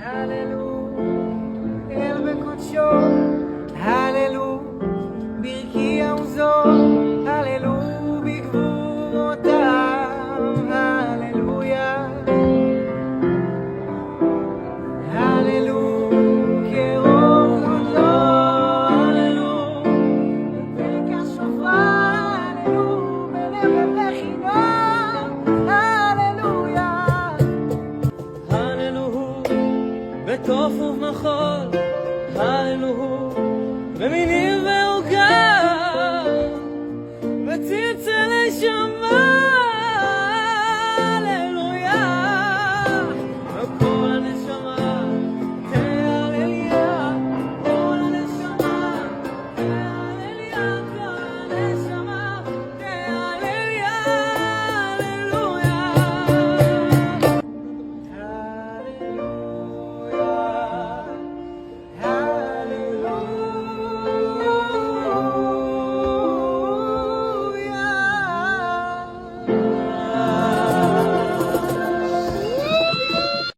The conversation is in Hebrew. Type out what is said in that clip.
הללו אל בקודשו, הללו ברכי עוזו, הללו בגבורותיו, הללויה. הללו כרוב גודלו, הללו בפרק השופר, הללו בלב לבכינו, הללויה. הללו בטוף ובמחול, הללו במינים